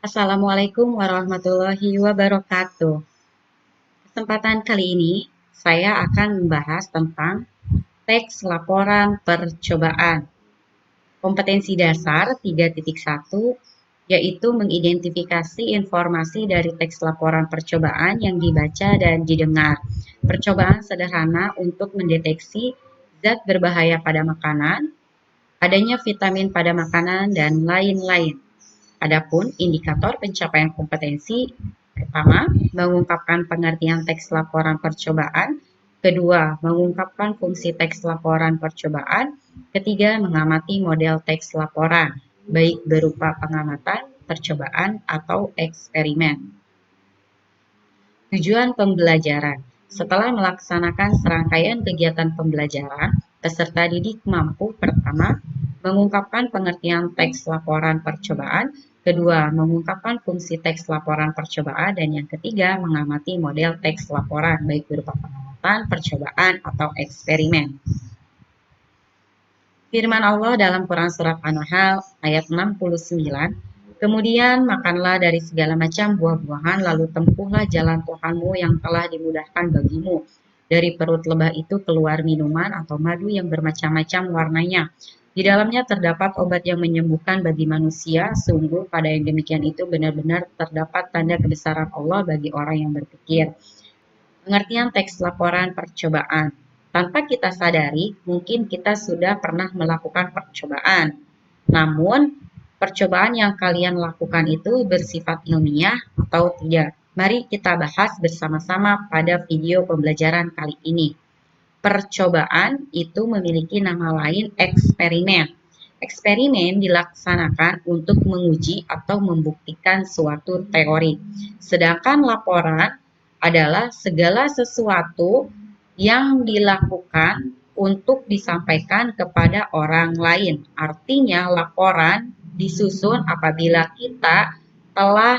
Assalamualaikum warahmatullahi wabarakatuh. Kesempatan kali ini saya akan membahas tentang teks laporan percobaan. Kompetensi dasar 3.1 yaitu mengidentifikasi informasi dari teks laporan percobaan yang dibaca dan didengar. Percobaan sederhana untuk mendeteksi zat berbahaya pada makanan, adanya vitamin pada makanan, dan lain-lain. Adapun indikator pencapaian kompetensi, pertama, mengungkapkan pengertian teks laporan percobaan, kedua, mengungkapkan fungsi teks laporan percobaan, ketiga, mengamati model teks laporan, baik berupa pengamatan, percobaan, atau eksperimen. Tujuan pembelajaran. Setelah melaksanakan serangkaian kegiatan pembelajaran, peserta didik mampu pertama, mengungkapkan pengertian teks laporan percobaan, kedua, mengungkapkan fungsi teks laporan percobaan, dan yang ketiga, mengamati model teks laporan, baik berupa pengamatan, percobaan, atau eksperimen. Firman Allah dalam Quran Surat An-Nahl ayat 69, kemudian makanlah dari segala macam buah-buahan, lalu tempuhlah jalan Tuhanmu yang telah dimudahkan bagimu. Dari perut lebah itu keluar minuman atau madu yang bermacam-macam warnanya. Di dalamnya terdapat obat yang menyembuhkan bagi manusia. Sungguh pada yang demikian itu benar-benar terdapat tanda kebesaran Allah bagi orang yang berpikir. Pengertian teks laporan percobaan. Tanpa kita sadari, mungkin kita sudah pernah melakukan percobaan. Namun, percobaan yang kalian lakukan itu bersifat ilmiah atau tidak? Mari kita bahas bersama-sama pada video pembelajaran kali ini. Percobaan itu memiliki nama lain eksperimen. Eksperimen dilaksanakan untuk menguji atau membuktikan suatu teori. Sedangkan laporan adalah segala sesuatu yang dilakukan untuk disampaikan kepada orang lain. Artinya laporan disusun apabila kita telah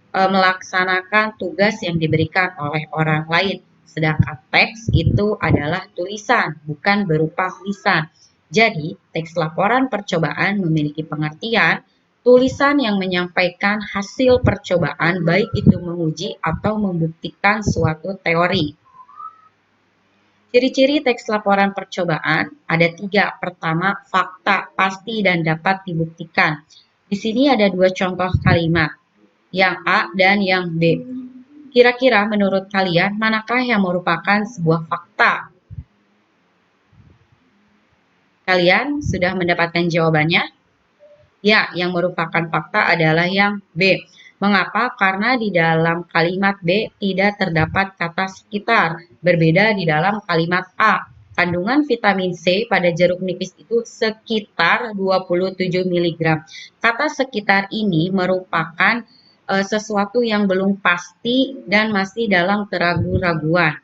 melaksanakan tugas yang diberikan oleh orang lain. Sedangkan teks itu adalah tulisan, bukan berupa lisan. Jadi, teks laporan percobaan memiliki pengertian tulisan yang menyampaikan hasil percobaan, baik itu menguji atau membuktikan suatu teori. Ciri-ciri teks laporan percobaan ada 3. Pertama, fakta, pasti, dan dapat dibuktikan. Di sini ada 2 contoh kalimat, yang A dan yang B. Kira-kira menurut kalian, manakah yang merupakan sebuah fakta? Kalian sudah mendapatkan jawabannya? Ya, yang merupakan fakta adalah yang B. Mengapa? Karena di dalam kalimat B tidak terdapat kata sekitar, berbeda di dalam kalimat A. Kandungan vitamin C pada jeruk nipis itu sekitar 27 mg. Kata sekitar ini merupakan sesuatu yang belum pasti dan masih dalam keraguan-raguan.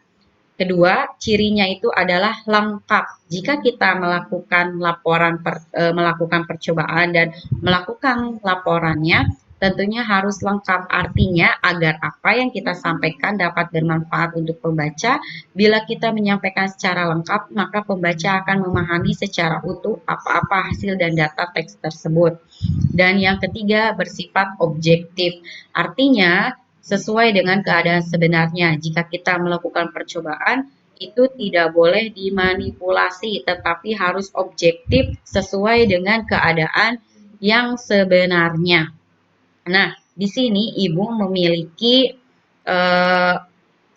Kedua, cirinya itu adalah lengkap. Jika kita melakukan percobaan dan melakukan laporannya, tentunya harus lengkap. Artinya, agar apa yang kita sampaikan dapat bermanfaat untuk pembaca, bila kita menyampaikan secara lengkap, maka pembaca akan memahami secara utuh apa-apa hasil dan data teks tersebut. Dan yang ketiga, bersifat objektif. Artinya, sesuai dengan keadaan sebenarnya. Jika kita melakukan percobaan, itu tidak boleh dimanipulasi, tetapi harus objektif sesuai dengan keadaan yang sebenarnya. Nah, di sini Ibu memiliki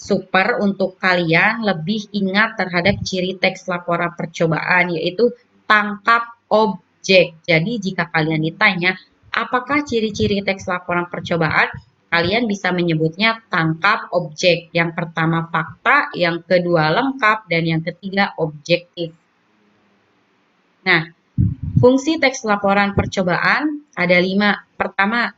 super untuk kalian lebih ingat terhadap ciri teks laporan percobaan, yaitu tangkap objek. Jadi, jika kalian ditanya, apakah ciri-ciri teks laporan percobaan? Kalian bisa menyebutnya tangkap objek. Yang pertama fakta, yang kedua lengkap, dan yang ketiga objektif. Nah, fungsi teks laporan percobaan ada 5. Pertama,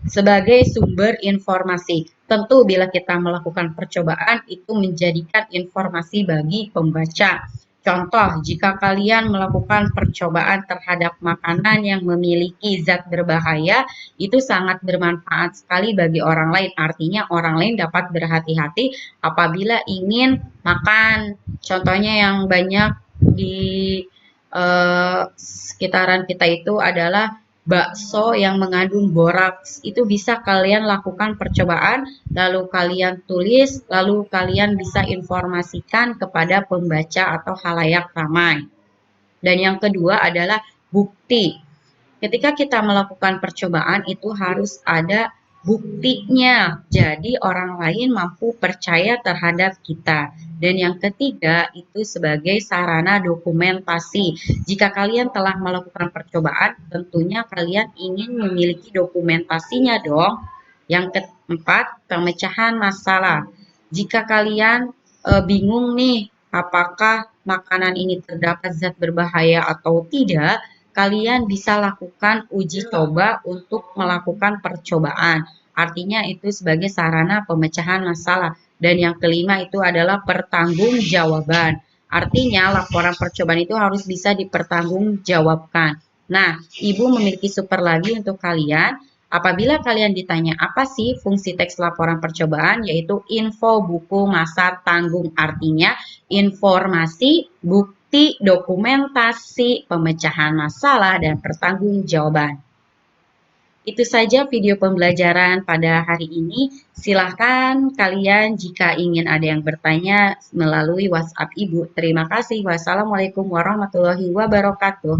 sebagai sumber informasi. Tentu bila kita melakukan percobaan itu menjadikan informasi bagi pembaca. Contoh, jika kalian melakukan percobaan terhadap makanan yang memiliki zat berbahaya, itu sangat bermanfaat sekali bagi orang lain. Artinya orang lain dapat berhati-hati apabila ingin makan. Contohnya yang banyak di sekitaran kita itu adalah bakso yang mengandung boraks. Itu bisa kalian lakukan percobaan, lalu kalian tulis, lalu kalian bisa informasikan kepada pembaca atau khalayak ramai. Dan yang kedua adalah bukti. Ketika kita melakukan percobaan itu harus ada buktinya. Jadi orang lain mampu percaya terhadap kita. Dan yang ketiga itu sebagai sarana dokumentasi. Jika kalian telah melakukan percobaan, tentunya kalian ingin memiliki dokumentasinya dong. Yang keempat, pemecahan masalah. Jika kalian bingung nih, apakah makanan ini terdapat zat berbahaya atau tidak, kalian bisa lakukan uji coba untuk melakukan percobaan. Artinya itu sebagai sarana pemecahan masalah. Dan yang kelima itu adalah pertanggungjawaban. Artinya laporan percobaan itu harus bisa dipertanggungjawabkan. Nah, Ibu memiliki super lagi untuk kalian. Apabila kalian ditanya apa sih fungsi teks laporan percobaan, yaitu info, buku, masa, tanggung. Artinya informasi, bukti, dokumentasi, pemecahan masalah, dan pertanggungjawaban. Itu saja video pembelajaran pada hari ini. Silahkan kalian jika ingin ada yang bertanya melalui WhatsApp Ibu. Terima kasih. Wassalamualaikum warahmatullahi wabarakatuh.